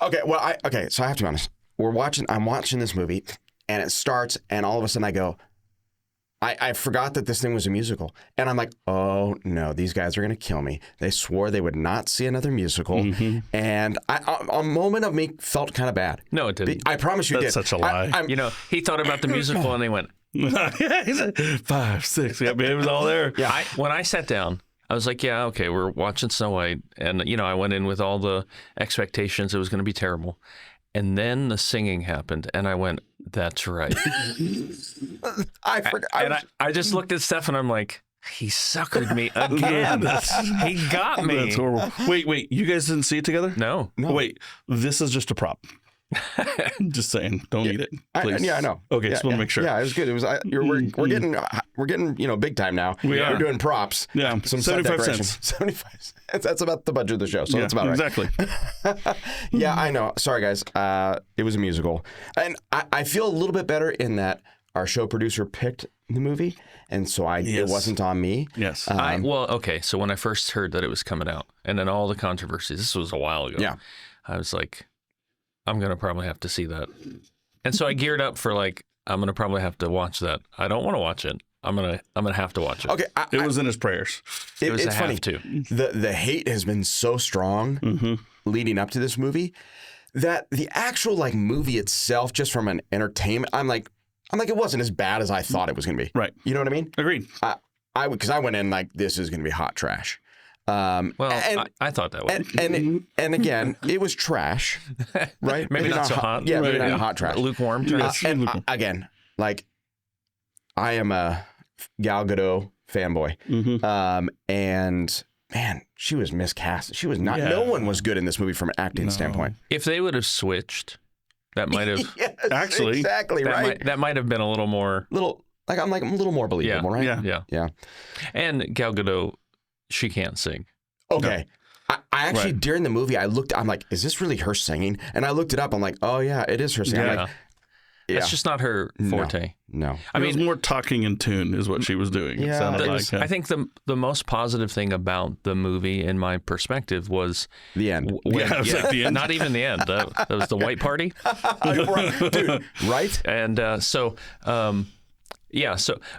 Okay, well, so I have to be honest. I'm watching this movie, and it starts, and all of a sudden I go, I forgot that this thing was a musical. And I'm like, oh, no, these guys are going to kill me. They swore they would not see another musical. Mm-hmm. And a moment of me felt kind of bad. No, it didn't. I promise you That's did. such a lie. He thought about the musical, and they went, yeah, he said 5, 6. Yeah, it was all there. Yeah. When I sat down, I was like, yeah, okay, we're watching Snow White. And, I went in with all the expectations. It was going to be terrible. And then the singing happened, and I went, that's right. I forgot. I just looked at Steph, and I'm like, he suckered me again. He got me. That's horrible. Wait. You guys didn't see it together? No. Wait, this is just a prop. Just saying, don't eat it, please. I know. Okay, just want to make sure. Yeah, it was good. It was. We're getting big time now. We're doing props. Yeah, some 75 cents. 75 cents. That's about the budget of the show, so that's about right. Exactly. Yeah, I know. Sorry, guys. It was a musical, and I feel a little bit better in that our show producer picked the movie, and so it wasn't on me. Yes. Okay. So when I first heard that it was coming out, and then all the controversies, this was a while ago. Yeah. I was like, I'm going to probably have to see that. And so I geared up for I'm going to probably have to watch that. I don't want to watch it. I'm going to have to watch it. Okay. It was in his prayers. It's funny. Have to. The hate has been so strong leading up to this movie that the actual movie itself, just from an entertainment, I'm like, it wasn't as bad as I thought it was going to be. Right. You know what I mean? Agreed. Because I went in this is going to be hot trash. I thought that way. And again, it was trash, right? maybe not so hot. Yeah, maybe not hot trash. Lukewarm trash. Again, I am a Gal Gadot fanboy, and man, she was miscast. She was not. Yeah. No one was good in this movie from an acting standpoint. If they would have switched, that might have actually exactly right. That might have been a little more. I'm a little more believable, right? Yeah. And Gal Gadot. She can't sing. Okay. No. I actually, during the movie, I'm like, is this really her singing? And I looked it up. I'm like, oh, yeah, it is her singing. I'm like, It's just not her forte. No. I mean, it was more talking in tune is what she was doing. Yeah. It sounded like. I think the most positive thing about the movie, in my perspective, was the end. The end. Not even the end. That was the white party. Dude, right? And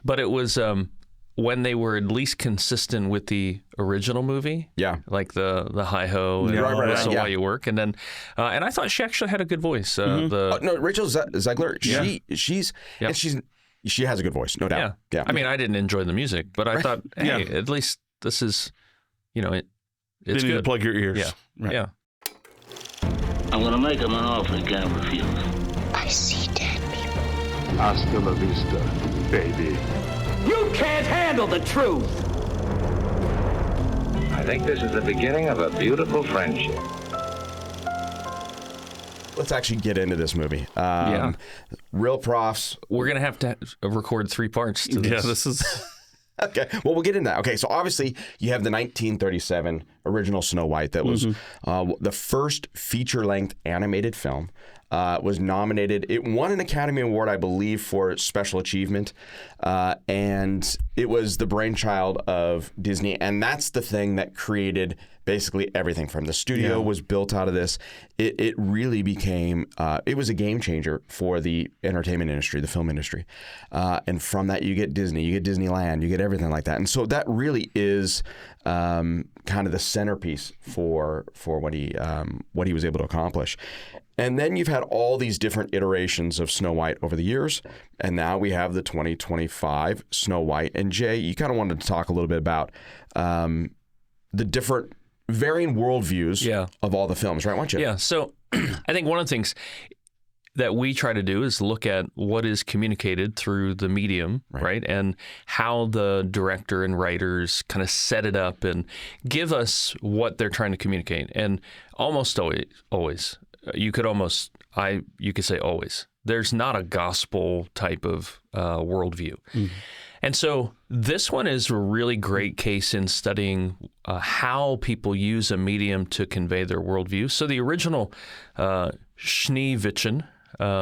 but it was... when they were at least consistent with the original movie, like the hi ho and so while you work, and then and I thought she actually had a good voice. Rachel Zegler, she has a good voice, no doubt. Yeah. I mean, I didn't enjoy the music, but I thought, hey, at least this is, it's good. You need to plug your ears. Yeah, right. Yeah. I'm gonna make him an offer he can't refuse. I see dead people. Hasta la vista, baby. You can't handle the truth! I think this is the beginning of a beautiful friendship. Let's actually get into this movie. Real Profs. We're going to have to record 3 parts to this. Yeah, this is... Okay, well, we'll get into that. Okay, so obviously you have the 1937 original Snow White that was the first feature-length animated film. Was nominated. It won an Academy Award, I believe, for special achievement. And it was the brainchild of Disney. And that's the thing that created basically everything from the studio was built out of this. It really became, it was a game changer for the entertainment industry, the film industry. And from that, you get Disney, you get Disneyland, you get everything like that. And so that really is kind of the centerpiece for what he was able to accomplish. And then you've had all these different iterations of Snow White over the years, and now we have the 2025 Snow White. And Jay, you kind of wanted to talk a little bit about the different varying worldviews of all the films, right? Why don't you? Yeah. So I think one of the things that we try to do is look at what is communicated through the medium, right? And how the director and writers kind of set it up and give us what they're trying to communicate. And almost always. You could say always. There's not a gospel type of worldview. Mm-hmm. And so this one is a really great case in studying how people use a medium to convey their worldview. So the original Schneewittchen,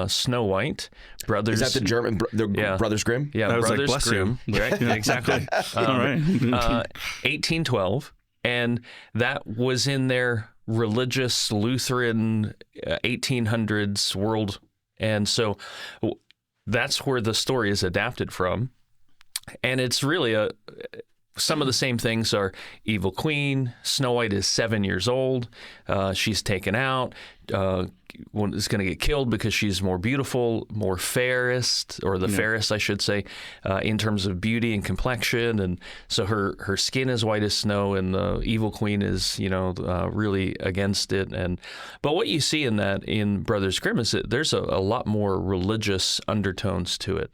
Snow White, Brothers... Is that the German, Brothers Grimm? Yeah, Brothers Grimm. Right? Exactly. All right. 1812. And that was in their religious Lutheran 1800s world. And so that's where the story is adapted from. And it's really some of the same things are evil queen. Snow White is 7 years old. She's taken out. Is going to get killed because she's more beautiful, more fairest, or the fairest, I should say, in terms of beauty and complexion. And so her skin is white as snow, and the evil queen is, really against it. But what you see in Brothers Grimm is that there's a lot more religious undertones to it.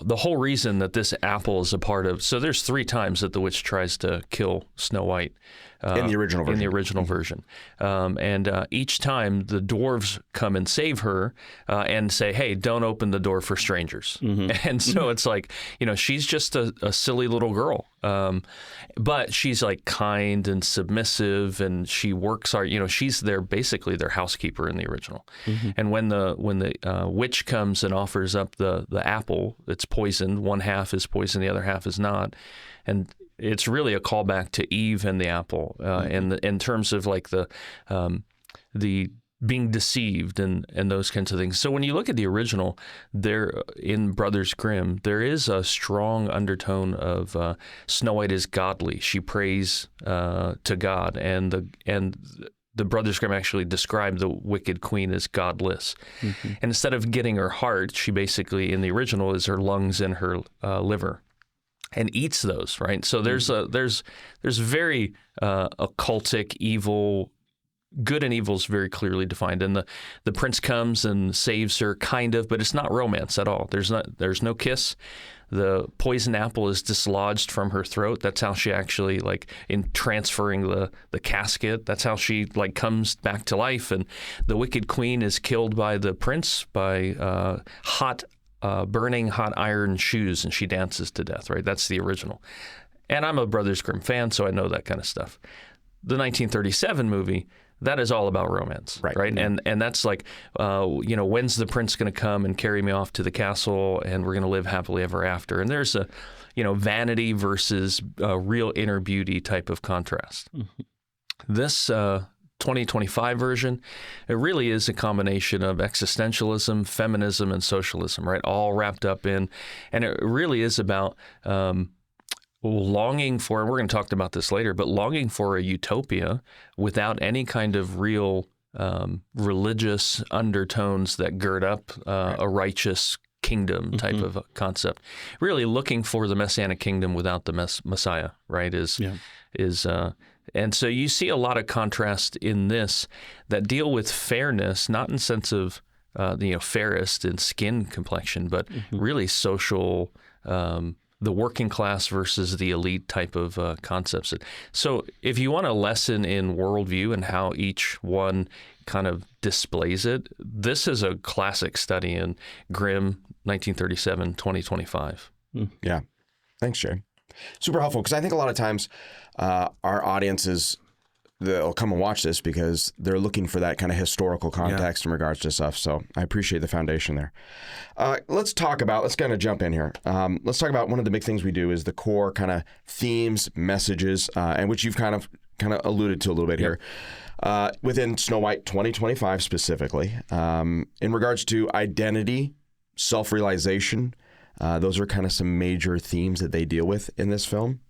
The whole reason that this apple is a part of, so there's 3 times that the witch tries to kill Snow White. In the original version. In the original version. And each time the dwarves come and save her and say, hey, don't open the door for strangers. And so it's like, she's just a silly little girl. But she's like kind and submissive, and she works hard. She's basically their housekeeper in the original. And when the witch comes and offers up the apple, it's poisoned. One half is poisoned, the other half is not. And it's really a callback to Eve and the apple, in terms of like the being deceived and those kinds of things. So when you look at the original, there in Brothers Grimm, there is a strong undertone of Snow White is godly. She prays to God, and the Brothers Grimm actually describe the wicked queen as godless. And instead of getting her heart, she basically in the original is her lungs and her liver. And eats those, right? So there's very occultic evil. Good and evil is very clearly defined, and the prince comes and saves her, kind of, but it's not romance at all. There's no kiss. The poison apple is dislodged from her throat. That's how she actually, like, in transferring the casket, that's how she, like, comes back to life. And the wicked queen is killed by the prince by burning hot iron shoes, and she dances to death, right? That's the original. And I'm a Brothers Grimm fan, so I know that kind of stuff. The 1937 movie, that is all about romance, right? And that's like, when's the prince going to come and carry me off to the castle, and we're going to live happily ever after? And there's a, vanity versus real inner beauty type of contrast. This 2025 version, it really is a combination of existentialism, feminism, and socialism, right? All wrapped up in, and it really is about longing for, and we're going to talk about this later, but longing for a utopia without any kind of real religious undertones that gird up a righteous kingdom type of a concept. Really looking for the messianic kingdom without the Messiah, right? And so you see a lot of contrast in this that deal with fairness, not in sense of fairest in skin complexion, but really social, the working class versus the elite type of concepts. So if you want a lesson in worldview and how each one kind of displays it, this is a classic study in Grimm, 1937, 2025. Yeah. Thanks, Jerry. Super helpful, because I think a lot of times our audiences, they'll come and watch this because they're looking for that kind of historical context in regards to stuff. So I appreciate the foundation there. Let's kind of jump in here. Let's talk about one of the big things we do is the core kind of themes, messages, and which you've kind of alluded to a little bit here. Within Snow White 2025 specifically, in regards to identity, self-realization, those are kind of some major themes that they deal with in this film.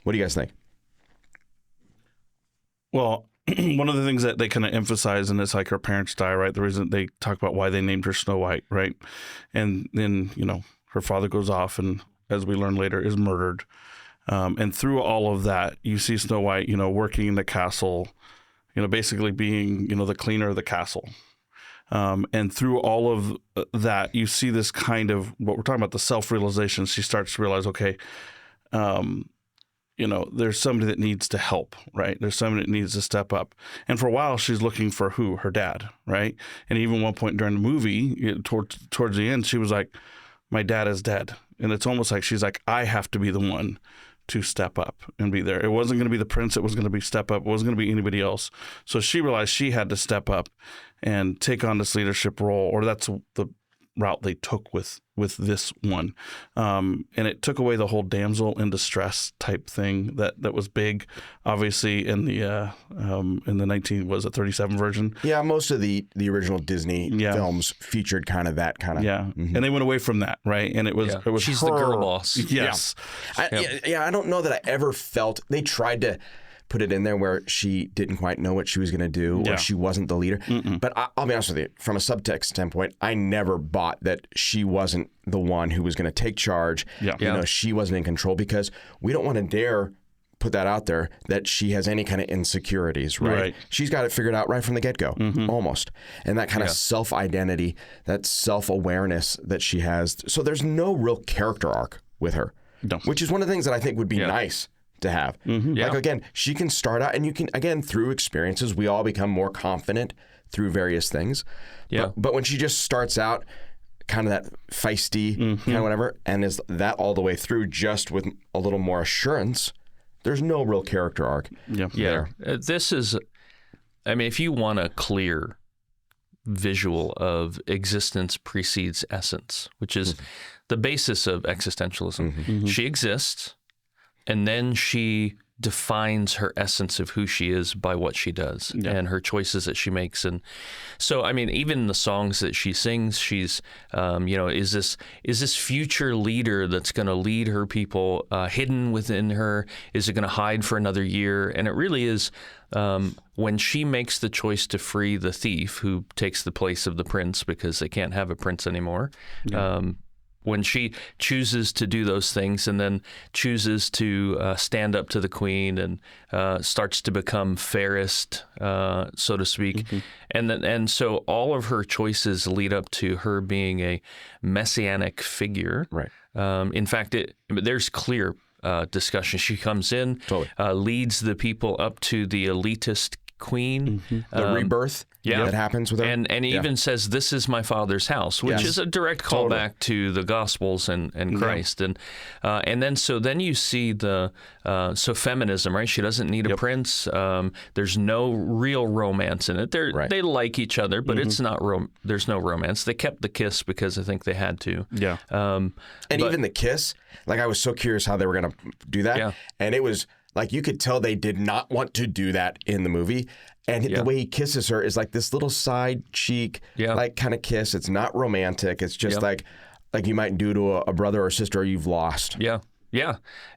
What do you guys think? Well, one of the things that they kind of emphasize, and it's like her parents die, right? The reason they talk about why they named her Snow White, right? And then, her father goes off and, as we learn later, is murdered. And through all of that, you see Snow White, working in the castle, basically being, the cleaner of the castle. And through all of that, you see this kind of what we're talking about, the self-realization. She starts to realize, okay, there's somebody that needs to help, right? There's somebody that needs to step up. And for a while, she's looking for who? Her dad, right? And even one point during the movie, towards the end, she was like, my dad is dead. And it's almost like she's like, I have to be the one to step up and be there. It wasn't going to be the prince. It was going to be step up. It wasn't going to be anybody else. So she realized she had to step up and take on this leadership role, or that's route they took with this one, and it took away the whole damsel in distress type thing that was big, obviously in the 37 version. Yeah, most of the original Disney films featured kind of that kind of. Yeah, and they went away from that, right? And it was she's her. the girl boss. Yes. I don't know that I ever felt they tried to put it in there where she didn't quite know what she was going to do or she wasn't the leader. But I'll be honest with you, from a subtext standpoint, I never bought that she wasn't the one who was going to take charge. You know, she wasn't in control, because we don't want to dare put that out there that she has any kind of insecurities, right? She's got it figured out right from the get-go, almost. And that kind of self-identity, that self-awareness that she has. So there's no real character arc with her, which is one of the things that I think would be nice to have. Like, again, she can start out, and you can, again, through experiences, we all become more confident through various things. But when she just starts out kind of that feisty kind of whatever, and is that all the way through just with a little more assurance, there's no real character arc there. This is, I mean, if you want a clear visual of existence precedes essence, which is the basis of existentialism. She exists, and then she defines her essence of who she is by what she does and her choices that she makes. And so, I mean, even the songs that she sings, she's, is this future leader that's going to lead her people hidden within her? Is it going to hide for another year? And it really is, when she makes the choice to free the thief who takes the place of the prince because they can't have a prince anymore. When she chooses to do those things and then chooses to stand up to the queen and starts to become fairest, so to speak, and so all of her choices lead up to her being a messianic figure. Right. In fact, there's clear discussion. She comes in, leads the people up to the elitist queen, the rebirth that happens with her, and even says, "This is my Father's house," which is a direct callback to the Gospels and Christ, and then you see the feminism, right? She doesn't need a prince. There's no real romance in it. They like each other, but it's not there's no romance. They kept the kiss because I think they had to. Even the kiss, like, I was so curious how they were going to do that, and it was. Like, you could tell they did not want to do that in the movie. And the way he kisses her is like this little side cheek, like, kind of kiss. It's not romantic. It's just like you might do to a brother or sister you've lost.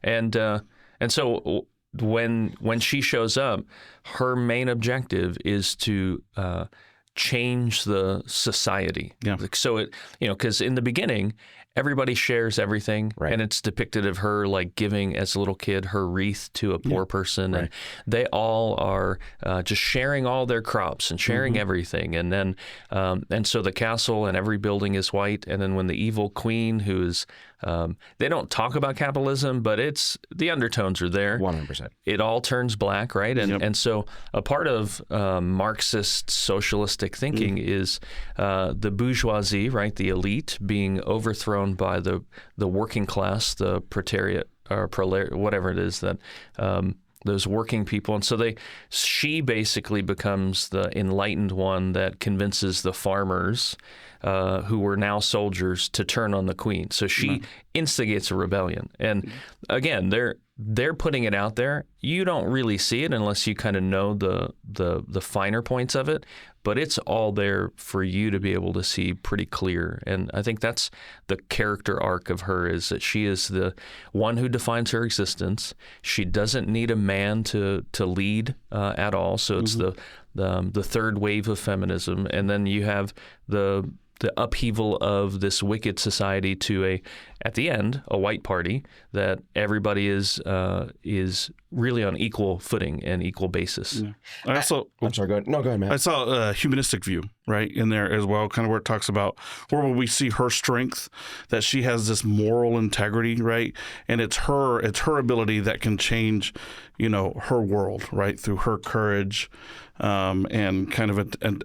And so when she shows up, her main objective is to change the society. So because in the beginning, everybody shares everything, and it's depicted of her like giving, as a little kid, her wreath to a poor person, and they all are just sharing all their crops and sharing everything, and then and so the castle and every building is white, and then when the evil queen, who's they don't talk about capitalism, but the undertones are there. 100%. It all turns black, right? And so a part of Marxist socialistic thinking is the bourgeoisie, right, the elite, being overthrown by the working class, the proletariat, or whatever it is, that those working people. And so she basically becomes the enlightened one that convinces the farmers, who were now soldiers, to turn on the queen. So she instigates a rebellion. And again, they're putting it out there. You don't really see it unless you kind of know the finer points of it, but it's all there for you to be able to see pretty clear. And I think that's the character arc of her, is that she is the one who defines her existence. She doesn't need a man to lead at all. So it's the third wave of feminism. And then you have the upheaval of this wicked society to at the end, a white party that everybody is really on equal footing and equal basis. I'm sorry, go ahead. No, go ahead, man. I saw a humanistic view, right, in there as well, kind of where it talks about where we see her strength, that she has this moral integrity, right, and it's her ability that can change, her world, right, through her courage, and kind of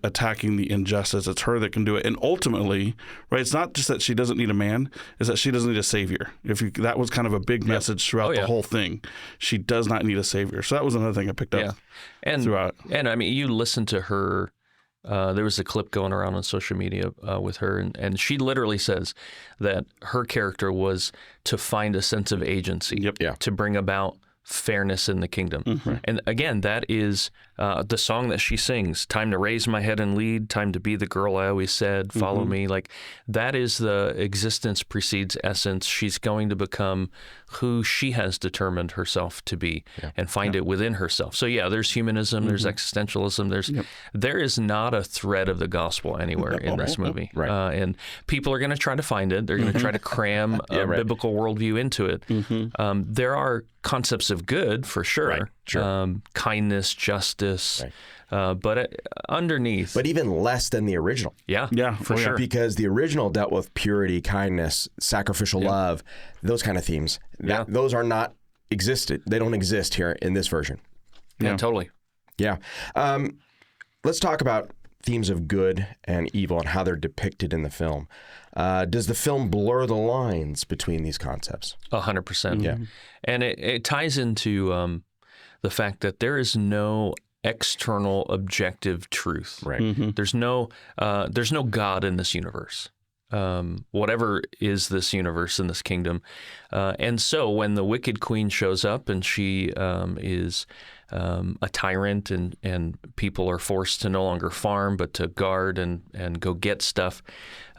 attacking the injustice. It's her that can do it. And ultimately, right, it's not just that she doesn't need a man, it's that she doesn't need a savior. That was kind of a big message throughout the whole thing. She does not need a savior. So that was another thing I picked up throughout. And I mean, you listen to her There was a clip going around on social media with her, and she literally says that her character was to find a sense of agency, to bring about fairness in the kingdom. And again, that is the song that she sings, time to raise my head and lead, time to be the girl I always said, follow me. Like, that is the existence precedes essence. She's going to become who she has determined herself to be and find it within herself. So there's humanism, there's existentialism, there is not a thread of the gospel anywhere in this movie. And people are going to try to find it. They're going to try to cram a biblical worldview into it. There are concepts of good, for sure. Kindness, justice, but underneath. But even less than the original. For sure. Because the original dealt with purity, kindness, sacrificial love, those kind of themes. Those are not existed. They don't exist here in this version. Yeah, totally. Yeah. Let's talk about themes of good and evil and how they're depicted in the film. Does the film blur the lines between these concepts? 100%. Yeah. And it ties into the fact that there is no external objective truth. There's no God in this universe. Whatever is this universe and this kingdom. And so when the wicked queen shows up and she is a tyrant and people are forced to no longer farm but to guard and go get stuff,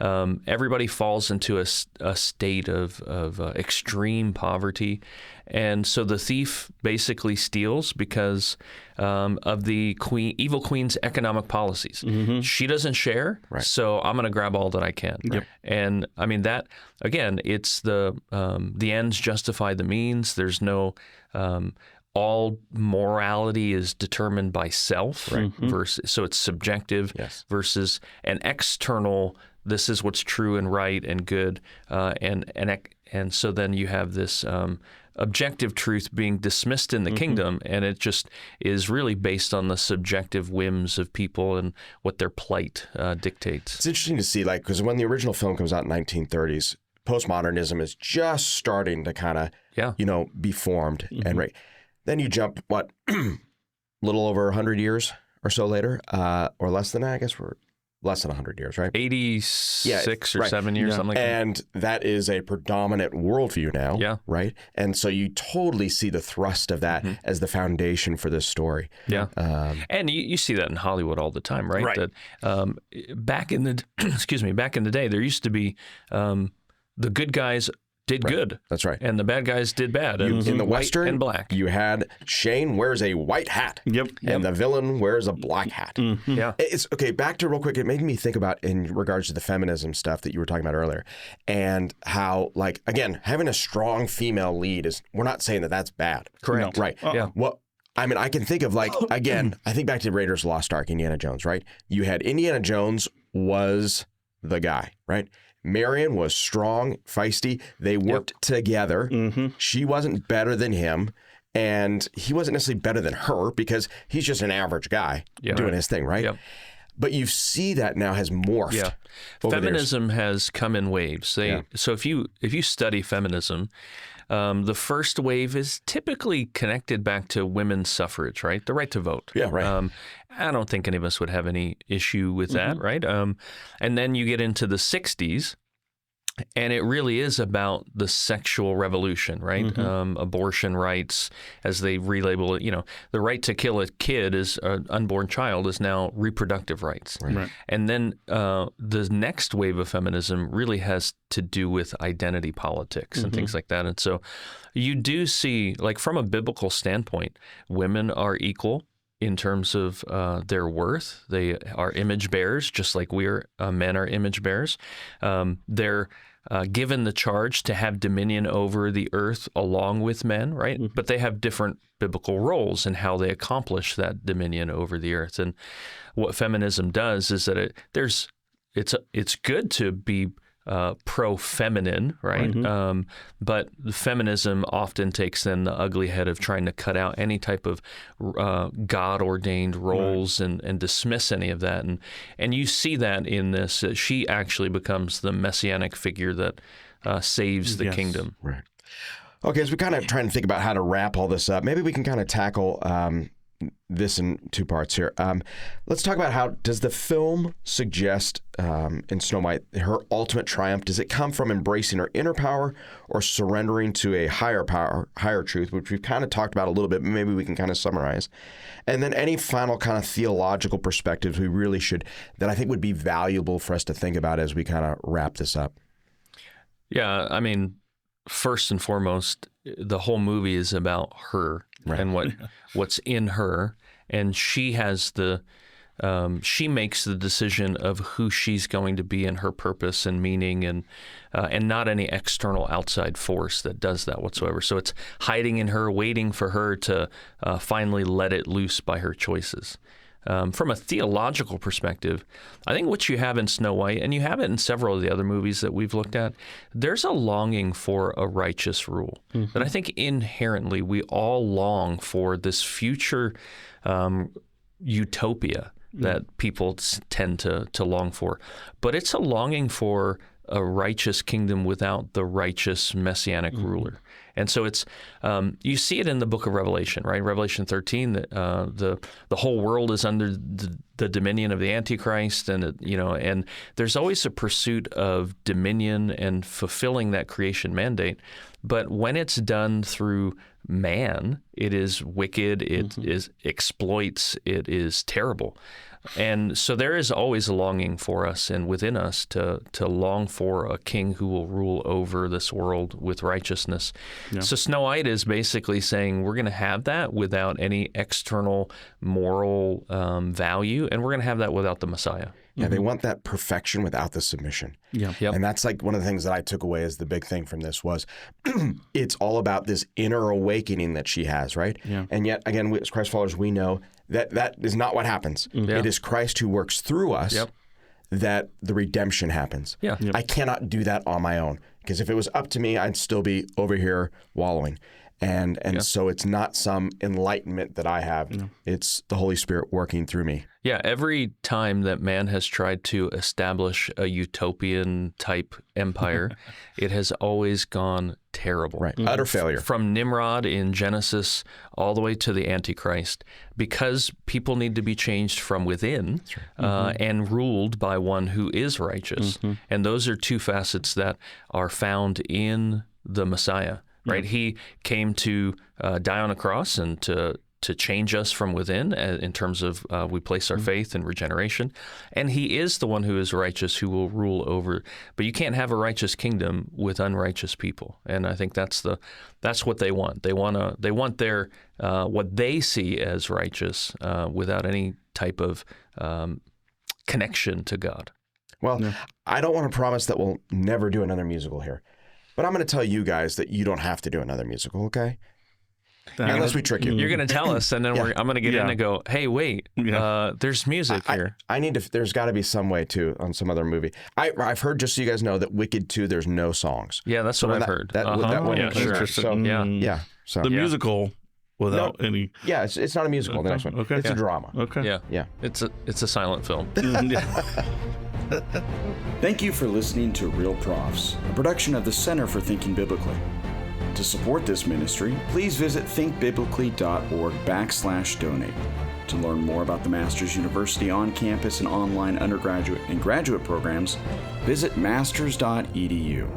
everybody falls into a state of extreme poverty. And so the thief basically steals because of the evil queen's economic policies. She doesn't share, so I'm going to grab all that I can. And I mean, that, again, it's the ends justify the means. There's no all morality is determined by self, versus, so it's subjective versus an external, this is what's true and right and good, and so then you have this objective truth being dismissed in the kingdom, and it just is really based on the subjective whims of people and what their plight dictates. It's interesting to see, like, because when the original film comes out in 1930s, postmodernism is just starting to kind of, be formed. And then you jump, a little over 100 years or so later, or less than that, I guess we're less than 100 years, right? 86 or 7 years, something like that. And that is a predominant worldview now, right? And so you totally see the thrust of that as the foundation for this story. And you see that in Hollywood all the time, right? That back in the back in the day, there used to be the good guys did good. That's right. And the bad guys did bad. In the Western, and black. You had Shane wears a white hat. And the villain wears a black hat. It's okay, back to real quick, it made me think about in regards to the feminism stuff that you were talking about earlier, and how, like, again, having a strong female lead is, we're not saying that that's bad. Correct. No. Right. Well, I mean, I can think of, like, again, I think back to Raiders of the Lost Ark, Indiana Jones, right? You had Indiana Jones was the guy, right? Marion was strong, feisty. They worked together. She wasn't better than him, and he wasn't necessarily better than her because he's just an average guy doing his thing, right? But you see that now has morphed. Feminism has come in waves. So if you study feminism, the first wave is typically connected back to women's suffrage, right? The right to vote. I don't think any of us would have any issue with that, right? And then you get into the 60s, and it really is about the sexual revolution, right? Abortion rights, as they relabel it, the right to kill a kid, is an unborn child, is now reproductive rights. And then the next wave of feminism really has to do with identity politics and things like that. And so you do see, like, from a biblical standpoint, women are equal in terms of their worth. They are image bearers, just like men are image bearers. They're given the charge to have dominion over the earth along with men, right? But they have different biblical roles in how they accomplish that dominion over the earth. And what feminism does is that it's good to be pro-feminine, right? But feminism often takes then the ugly head of trying to cut out any type of God-ordained roles and dismiss any of that. And you see that in this. She actually becomes the messianic figure that saves the kingdom. Okay, as we kind of trying to think about how to wrap all this up, maybe we can kind of tackle this in two parts here. Let's talk about how does the film suggest in Snow White her ultimate triumph? Does it come from embracing her inner power or surrendering to a higher power, higher truth, which we've kind of talked about a little bit, but maybe we can kind of summarize. And then any final kind of theological perspectives we really should, that I think would be valuable for us to think about as we kind of wrap this up. Yeah, I mean, first and foremost, the whole movie is about her and what's in her, and she has she makes the decision of who she's going to be and her purpose and meaning, and not any external outside force that does that whatsoever. So it's hiding in her, waiting for her to finally let it loose by her choices. From a theological perspective, I think what you have in Snow White, and you have it in several of the other movies that we've looked at, there's a longing for a righteous rule. That I think inherently we all long for this future utopia that people tend to long for. But it's a longing for a righteous kingdom without the righteous messianic ruler. And so it's you see it in the book of Revelation, right? Revelation 13, that the whole world is under the dominion of the Antichrist, and and there's always a pursuit of dominion and fulfilling that creation mandate. But when it's done through man, it is wicked, it is exploits, it is terrible. And so there is always a longing for us and within us to long for a king who will rule over this world with righteousness. Yeah. So Snow White is basically saying we're going to have that without any external moral value, and we're going to have that without the Messiah. Yeah, they want that perfection without the submission. Yeah. Yep. And that's like one of the things that I took away as the big thing from this was it's all about this inner awakening that she has, right? Yeah. And yet, again, we, as Christ followers, we know that is not what happens. Yeah. It is Christ who works through us that the redemption happens. Yeah. I cannot do that on my own, because if it was up to me, I'd still be over here wallowing. And so it's not some enlightenment that I have. No. It's the Holy Spirit working through me. Yeah, every time that man has tried to establish a utopian type empire, it has always gone terrible. Right. Utter failure. From Nimrod in Genesis all the way to the Antichrist, because people need to be changed from within and ruled by one who is righteous. And those are two facets that are found in the Messiah. Right, he came to die on a cross and to change us from within in terms of we place our faith in regeneration, and he is the one who is righteous who will rule over. But you can't have a righteous kingdom with unrighteous people, and I think that's what they want. They want their what they see as righteous without any type of connection to God. Well, I don't want to promise that we'll never do another musical here. But I'm going to tell you guys that you don't have to do another musical, okay? Unless we trick you. You're going to tell us, and then I'm going to get in and go, hey, wait, there's music here. I need to, there's got to be some way, too, on some other movie. I've heard, just so you guys know, that Wicked 2, there's no songs. Yeah, that's what I've heard. That one, sure. So, So the musical without any... Yeah, it's not a musical, the next one. Okay. It's a drama. Okay. Yeah. It's a silent film. Thank you for listening to Real Profs, a production of the Center for Thinking Biblically. To support this ministry, please visit thinkbiblically.org/donate. To learn more about the Masters University on-campus and online undergraduate and graduate programs, visit masters.edu.